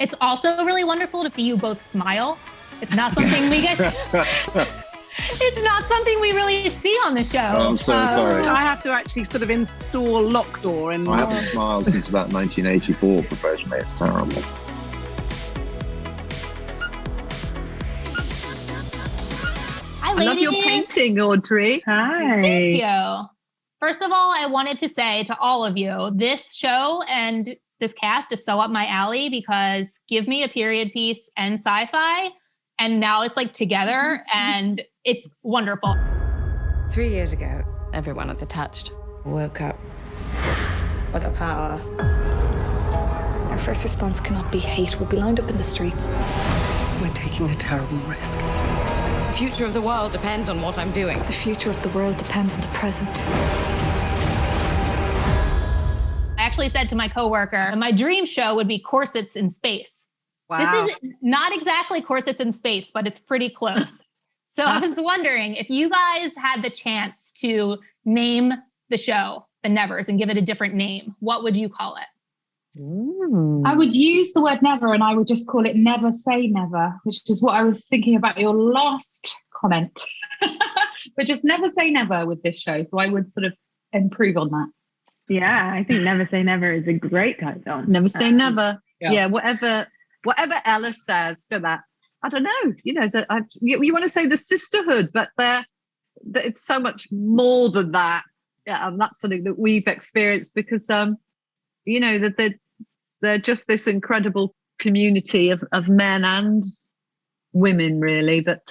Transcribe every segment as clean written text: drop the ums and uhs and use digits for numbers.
It's also really wonderful to see you both smile. It's not something we get. It's not something we really see on the show. Oh, I'm so sorry. I have to actually sort of install lock door. And I haven't smiled since about 1984 professionally. It's terrible. Hi, I ladies. love your painting, Audrey. Hi. Thank you. First of all, I wanted to say to all of you, this show and this cast is so up my alley because give me a period piece and sci-fi, and now it's like together, and it's wonderful. 3 years ago, everyone at the Touched woke up with a power. Our first response cannot be hate. We'll be lined up in the streets. We're taking a terrible risk. The future of the world depends on what I'm doing. The future of the world depends on the present. I actually said to my coworker, my dream show would be Corsets in Space. Wow. This is not exactly Corsets in Space, but it's pretty close. So I was wondering if you guys had the chance to name the show The Nevers and give it a different name, what would you call it? I would use the word never and I would just call it Never Say Never, which is what I was thinking about your last comment. But just never say never with this show. So I would sort of improve on that. Yeah, I think Never Say Never is a great title. Never say never. Yeah. Yeah, whatever Ella says for that. I don't know. You want to say the sisterhood, but it's so much more than that. Yeah, and that's something that we've experienced because that they're just this incredible community of men and women, really. But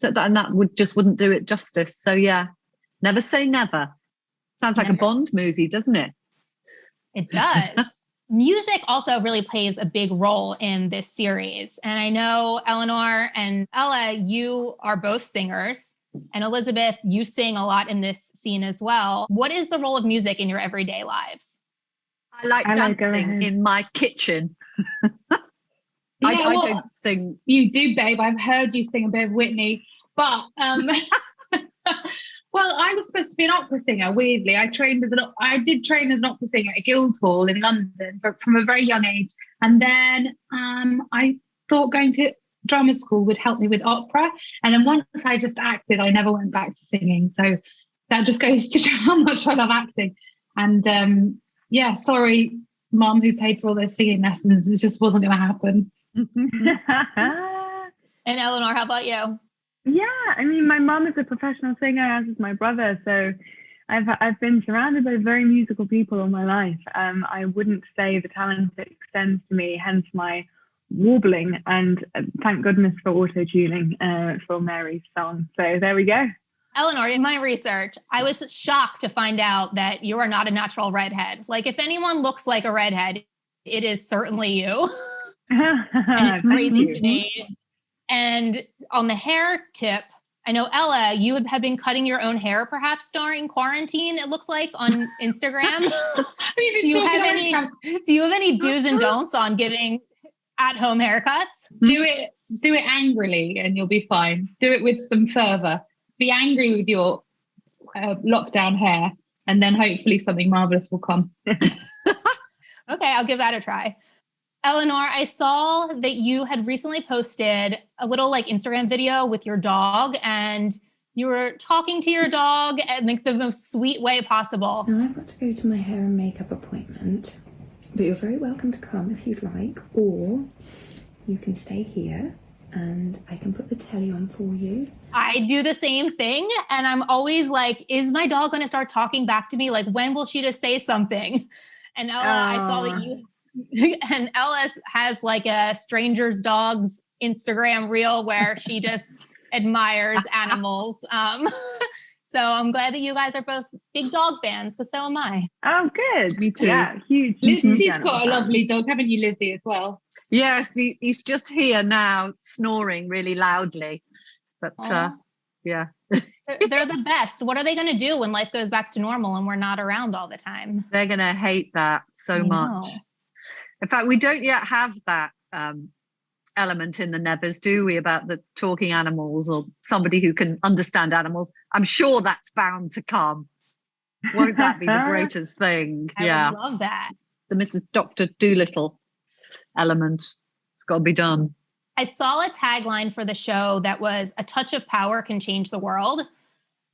that wouldn't do it justice. So yeah, Never Say Never. Sounds like a Bond movie, doesn't it? It does. Music also really plays a big role in this series. And I know Eleanor and Ella, you are both singers. And Elizabeth, you sing a lot in this scene as well. What is the role of music in your everyday lives? I like dancing in my kitchen. I don't sing. You do, babe. I've heard you sing a bit of Whitney. But well, I was supposed to be an opera singer, weirdly. I did train as an opera singer at Guildhall in London from a very young age. And then I thought going to drama school would help me with opera. And then once I just acted, I never went back to singing. So that just goes to show how much I love acting. And yeah, sorry, Mum, who paid for all those singing lessons. It just wasn't going to happen. And Eleanor, how about you? Yeah, I mean, my mum is a professional singer, as is my brother. So I've been surrounded by very musical people all my life. I wouldn't say the talent extends to me, hence my warbling. And thank goodness for auto-tuning for Mary's song. So there we go. Eleanor, in my research, I was shocked to find out that you are not a natural redhead. Like, if anyone looks like a redhead, it is certainly you. And it's crazy to me. And on the hair tip, I know, Ella, you have been cutting your own hair perhaps during quarantine, it looked like, on Instagram. Do you have any do's and don'ts on getting at-home haircuts? Do it angrily and you'll be fine. Do it with some fervor. Be angry with your lockdown hair and then hopefully something marvelous will come. Okay, I'll give that a try. Eleanor, I saw that you had recently posted a little Instagram video with your dog and you were talking to your dog in the most sweet way possible. Now I've got to go to my hair and makeup appointment, but you're very welcome to come if you'd like, or you can stay here and I can put the telly on for you. I do the same thing. And I'm always like, is my dog going to start talking back to me? Like, when will she just say something? And Ella, I saw that you... And Ella has a stranger's dog's Instagram reel where she just admires animals. So I'm glad that you guys are both big dog fans, because so am I. Oh, good. Me too. Yeah, huge. Lizzie's got a lovely dog, haven't you, Lizzie, as well? Yes, he's just here now, snoring really loudly. But yeah. They're the best. What are they going to do when life goes back to normal and we're not around all the time? They're going to hate that so much. In fact, we don't yet have that element in the Nevers, do we, about the talking animals or somebody who can understand animals? I'm sure that's bound to come. Won't that be the greatest thing? I would love that. The Mrs. Dr. Dolittle element. It's got to be done. I saw a tagline for the show that was "A touch of power can change the world."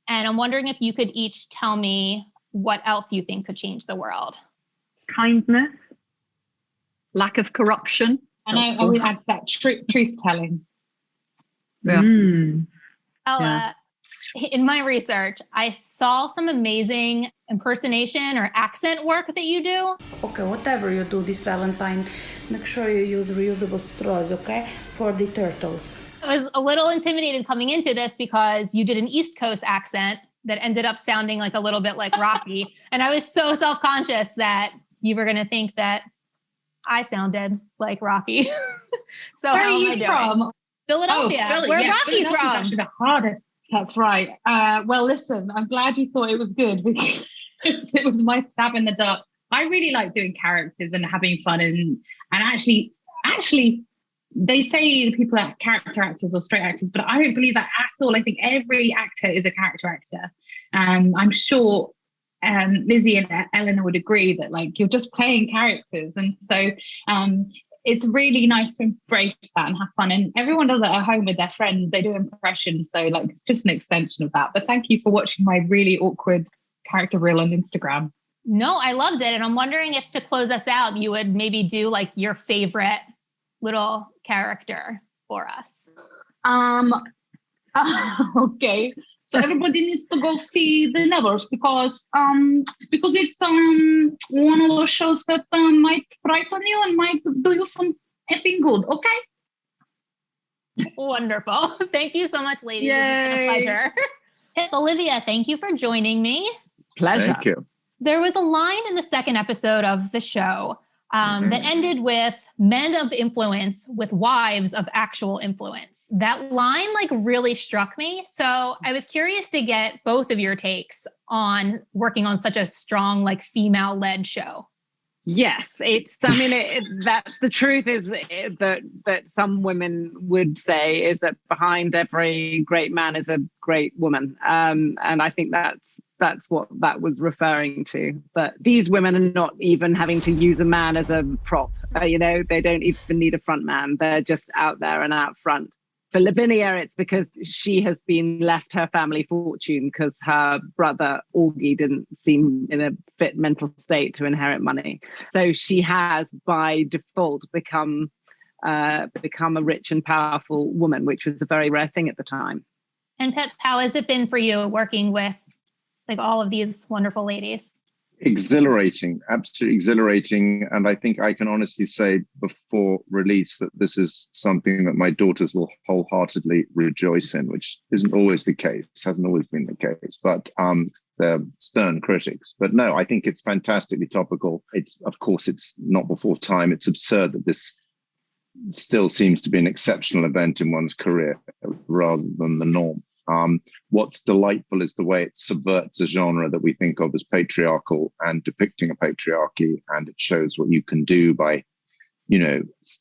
And I'm wondering if you could each tell me what else you think could change the world. Kindness. Lack of corruption. And I would add to that truth-telling. Yeah. Ella, in my research, I saw some amazing impersonation or accent work that you do. Okay, whatever you do this Valentine, make sure you use reusable straws, okay, for the turtles. I was a little intimidated coming into this because you did an East Coast accent that ended up sounding like a little bit like Rocky. And I was so self-conscious that you were going to think that I sounded like Rocky. So Where how are am you I doing? from? Philadelphia, Philly, where yeah, Rocky's Philadelphia's from. actually the hardest. That's right. Well, listen, I'm glad you thought it was good because it was my stab in the dark. I really like doing characters and having fun and actually, they say people are character actors or straight actors, but I don't believe that at all. I think every actor is a character actor. I'm sure Lizzie and Eleanor would agree that like you're just playing characters, and so it's really nice to embrace that and have fun. And everyone does it at home with their friends. They do impressions, so like it's just an extension of that. But thank you for watching my really awkward character reel on Instagram. No, I loved it, and I'm wondering if to close us out, you would maybe do like your favorite little character for us. Okay. So everybody needs to go see The Nevers because it's one of those shows that might frighten you and might do you some effing good. Okay. Wonderful. Thank you so much, ladies. Yay. It's been a pleasure. Olivia, thank you for joining me. Pleasure. Thank you. There was a line in the second episode of the show that ended with men of influence with wives of actual influence. That line like really struck me. So I was curious to get both of your takes on working on such a strong like female-led show. Yes, that's the truth is that some women would say is that behind every great man is a great woman. And I think that's what that was referring to. But these women are not even having to use a man as a prop. They don't even need a front man. They're just out there and out front. For Lavinia, it's because she has been left her family fortune because her brother, Augie, didn't seem in a fit mental state to inherit money. So she has, by default, become a rich and powerful woman, which was a very rare thing at the time. And Pep, how has it been for you working with like all of these wonderful ladies? Exhilarating, absolutely exhilarating. And I think I can honestly say before release that this is something that my daughters will wholeheartedly rejoice in, which isn't always the case, hasn't always been the case, but they're stern critics. But no, I think it's fantastically topical. Of course, it's not before time. It's absurd that this still seems to be an exceptional event in one's career rather than the norm. What's delightful is the way it subverts a genre that we think of as patriarchal and depicting a patriarchy, and it shows what you can do by,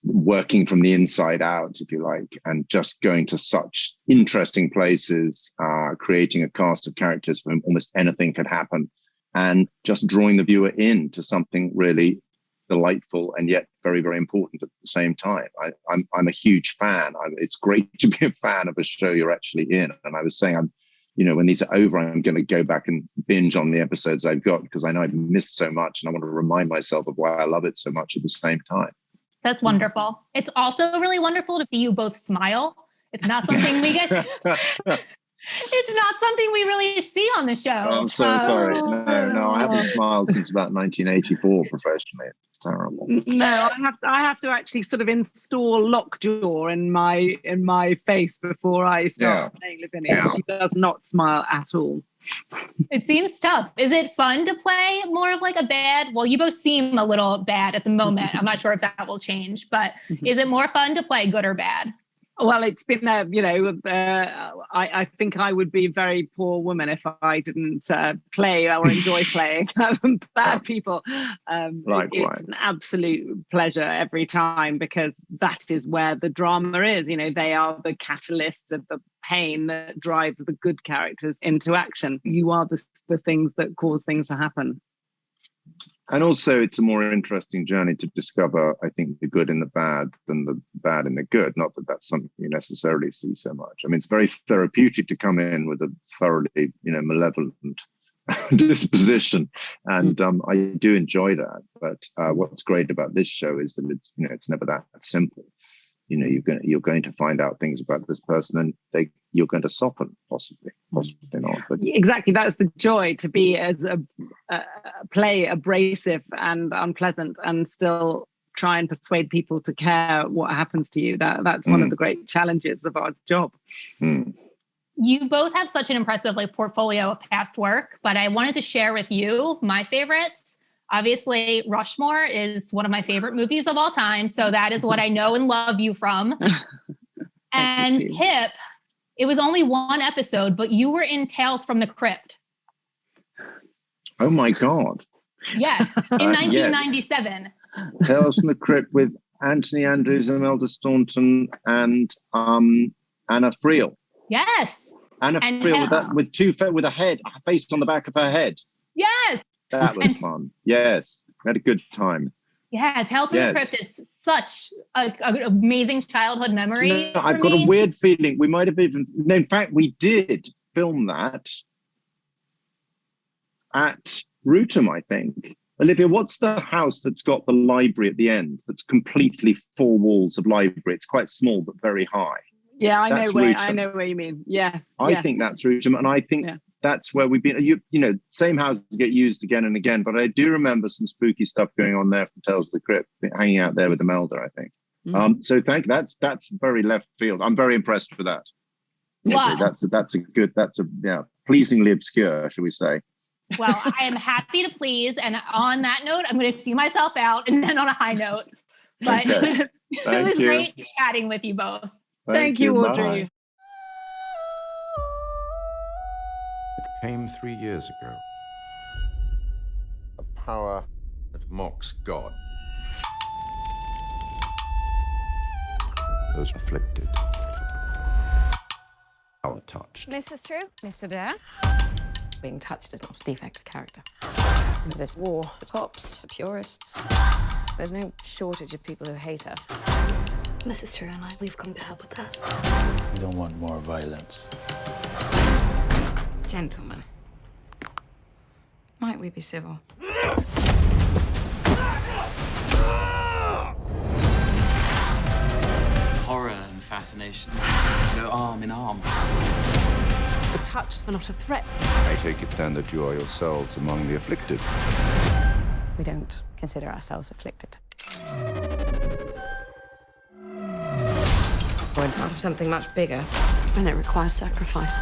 working from the inside out, if you like, and just going to such interesting places, creating a cast of characters from whom almost anything could happen, and just drawing the viewer into something really delightful and yet very, very important at the same time. I'm a huge fan. It's great to be a fan of a show you're actually in. And I was saying, when these are over, I'm going to go back and binge on the episodes I've got because I know I've missed so much and I want to remind myself of why I love it so much at the same time. That's wonderful. It's also really wonderful to see you both smile. It's not something we get. It's not something we really see on the show. I'm so sorry. No, I haven't smiled since about 1984 professionally. It's terrible. No, I have to actually sort of install lockjaw in my face before I start playing Lavinia. Yeah. She does not smile at all. It seems tough. Is it fun to play more of like a bad? Well, you both seem a little bad at the moment. I'm not sure if that will change, but is it more fun to play good or bad? Well, it's been, I think I would be a very poor woman if I didn't play or enjoy playing bad people. It's an absolute pleasure every time because that is where the drama is. They are the catalysts of the pain that drives the good characters into action. You are the things that cause things to happen. And also, it's a more interesting journey to discover, I think, the good in the bad than the bad in the good. Not that that's something you necessarily see so much. I mean, it's very therapeutic to come in with a thoroughly, malevolent disposition, and I do enjoy that. But what's great about this show is that it's never that simple. You're going to find out things about this person, and you're going to soften, possibly not. But exactly, that's the joy, to be as play abrasive and unpleasant, and still try and persuade people to care what happens to you. That's one of the great challenges of our job. You both have such an impressive portfolio of past work, but I wanted to share with you my favorites. Obviously, Rushmore is one of my favorite movies of all time. So that is what I know and love you from. And Pip, it was only one episode, but you were in Tales from the Crypt. Oh my God. Yes, in 1997. Yes. Tales from the Crypt with Anthony Andrews, Imelda Staunton, and Anna Friel. Yes. Anna Friel with a face on the back of her head. Yes. That was fun. Yes. We had a good time. Yeah, Tales from the Crypt is such an amazing childhood memory. I've got a weird feeling we might have in fact, we did film that at Rootham, I think. Olivia, what's the house that's got the library at the end? That's completely 4 walls of library. It's quite small, but very high. Yeah, I know where you mean. Yes. I think that's Rootham, and I think that's where we've been. Same houses get used again and again, but I do remember some spooky stuff going on there from Tales of the Crypt, hanging out there with Imelda, I think. So that's very left field. I'm very impressed with that. Wow. That's a pleasingly obscure, shall we say. Well, I am happy to please, and on that note, I'm going to see myself out, and then on a high note. But it was great chatting with you both. Thank you, Audrey. It came 3 years ago. A power that mocks God. Those afflicted. Power touched. Mrs. True? Mr. Dare? Being touched is not a defect of character. With this war, the pops, the purists, there's no shortage of people who hate us. Mrs. True and we've come to help with that. We don't want more violence. Gentlemen, might we be civil? Horror and fascination go arm in arm. The touched are not a threat. I take it then that you are yourselves among the afflicted. We don't consider ourselves afflicted. We're part of something much bigger. And it requires sacrifice.